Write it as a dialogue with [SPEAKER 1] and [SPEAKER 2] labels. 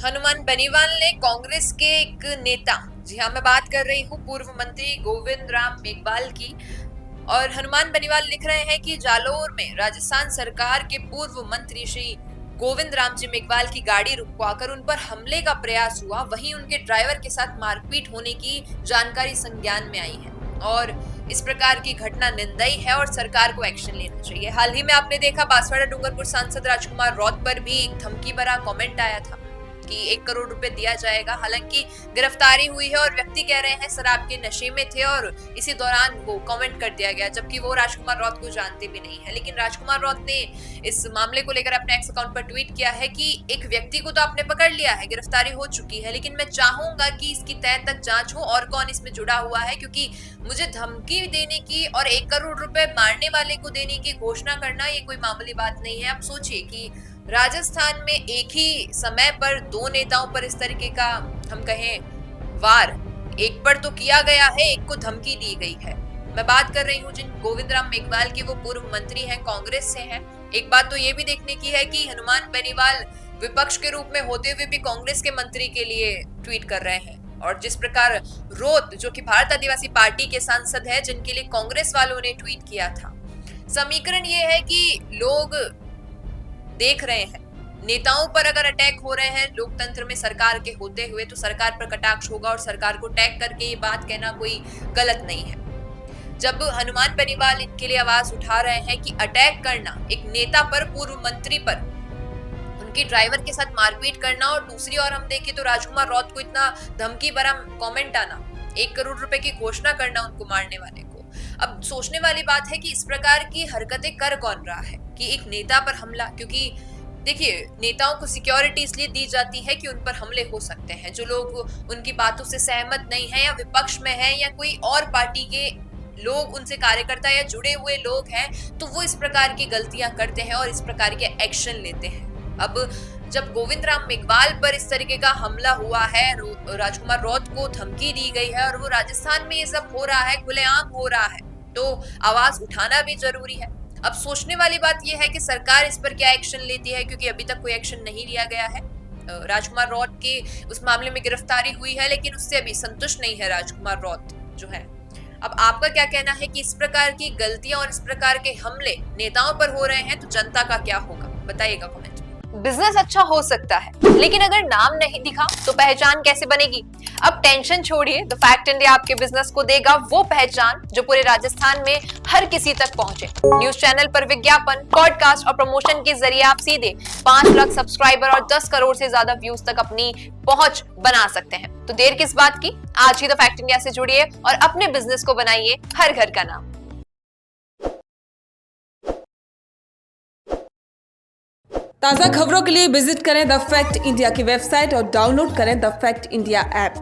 [SPEAKER 1] हनुमान बेनीवाल ने कांग्रेस के एक नेता, जी हाँ मैं बात कर रही हूँ पूर्व मंत्री गोविंद राम मेघवाल की। और हनुमान बेनीवाल लिख रहे हैं कि जालोर में राजस्थान सरकार के पूर्व मंत्री श्री गोविंद राम जी मेघवाल की गाड़ी रुकवाकर उन पर हमले का प्रयास हुआ, वहीं उनके ड्राइवर के साथ मारपीट होने की जानकारी संज्ञान में आई है और इस प्रकार की घटना निंदनीय है और सरकार को एक्शन लेना चाहिए। हाल ही में आपने देखा बांसवाड़ा डूंगरपुर सांसद राजकुमार रौत पर भी एक धमकी भरा कमेंट आया था कि 1 करोड़ रुपए दिया जाएगा। हालांकि गिरफ्तारी हुई है और व्यक्ति कह रहे हैं शराब के नशे में थे और इसी दौरान वो कमेंट कर दिया गया, जबकि वो राजकुमार रौत को जानते भी नहीं है। लेकिन राजकुमार रौत ने इस मामले को लेकर अपने एक्स अकाउंट पर ट्वीट किया है कि एक व्यक्ति को तो आपने पकड़ लिया है, गिरफ्तारी हो चुकी है, लेकिन मैं चाहूंगा कि इसकी तह तक जांच हो और कौन इसमें जुड़ा हुआ है, क्योंकि मुझे धमकी देने की और 1 करोड़ रुपए मारने वाले को देने की घोषणा करना ये कोई मामूली बात नहीं है। आप सोचिए कि राजस्थान में एक ही समय पर 2 नेताओं पर इस तरीके का हम कहें वार, एक पर तो किया गया है, एक को धमकी दी गई है। मैं बात कर रही हूँ जिन गोविंद राम मेघवाल के, वो पूर्व मंत्री हैं, कांग्रेस से हैं। एक बात तो ये भी देखने की है कि हनुमान बेनीवाल विपक्ष के रूप में होते हुए भी कांग्रेस के मंत्री के लिए ट्वीट कर रहे हैं, और जिस प्रकार रोत जो कि भारत आदिवासी पार्टी के सांसद है, जिनके लिए कांग्रेस वालों ने ट्वीट किया था। समीकरण ये है कि लोग देख रहे हैं नेताओं पर अगर अटैक हो रहे हैं लोकतंत्र में सरकार के होते हुए, तो सरकार पर कटाक्ष होगा और सरकार को टैग करके ये बात कहना कोई गलत नहीं है। जब हनुमान बेनीवाल इनके लिए आवाज उठा रहे हैं कि अटैक करना एक नेता पर, पूर्व मंत्री पर, उनके ड्राइवर के साथ मारपीट करना, और दूसरी ओर हम देखें तो राजकुमार रौत को इतना धमकी भरा कमेंट आना, 1 करोड़ रुपए की घोषणा करना उनको मारने वाले को। अब सोचने वाली बात है कि इस प्रकार की हरकतें कर कौन रहा है कि एक नेता पर हमला, क्योंकि देखिए नेताओं को सिक्योरिटी इसलिए दी जाती है कि उन पर हमले हो सकते हैं। जो लोग उनकी बातों से सहमत नहीं है या विपक्ष में है या कोई और पार्टी के लोग, उनसे कार्यकर्ता या जुड़े हुए लोग हैं, तो वो इस प्रकार की गलतियां करते हैं और इस प्रकार के एक्शन लेते हैं। अब जब गोविंद राम मेघवाल पर इस तरीके का हमला हुआ है, राजकुमार रौत को धमकी दी गई है और वो राजस्थान में ये सब हो रहा है, खुलेआम हो रहा है, तो आवाज उठाना भी जरूरी है। अब सोचने वाली बात यह है कि सरकार इस पर क्या एक्शन लेती है, क्योंकि अभी तक कोई एक्शन नहीं लिया गया है। राजकुमार रौत की उस मामले में गिरफ्तारी हुई है, लेकिन उससे अभी संतुष्ट नहीं है राजकुमार रौत जो है। अब आपका क्या कहना है कि इस प्रकार की गलतियां और इस प्रकार के हमले नेताओं पर हो रहे हैं, तो जनता का क्या होगा, बताइएगा कमेंट में। बिजनेस अच्छा हो सकता है, लेकिन अगर नाम नहीं दिखा तो पहचान कैसे बनेगी। अब टेंशन छोड़िए, द फैक्ट इंडिया आपके बिजनेस को देगा वो पहचान जो पूरे राजस्थान में हर किसी तक पहुंचे। न्यूज चैनल पर विज्ञापन, पॉडकास्ट और प्रमोशन के जरिए आप सीधे 5 लाख सब्सक्राइबर और 10 करोड़ से ज्यादा व्यूज तक अपनी पहुंच बना सकते हैं। तो देर किस बात की, आज ही द फैक्ट इंडिया से जुड़िए और अपने बिजनेस को बनाइए हर घर का नाम।
[SPEAKER 2] ताज़ा खबरों के लिए विजिट करें द फैक्ट इंडिया की वेबसाइट और डाउनलोड करें द फैक्ट इंडिया ऐप।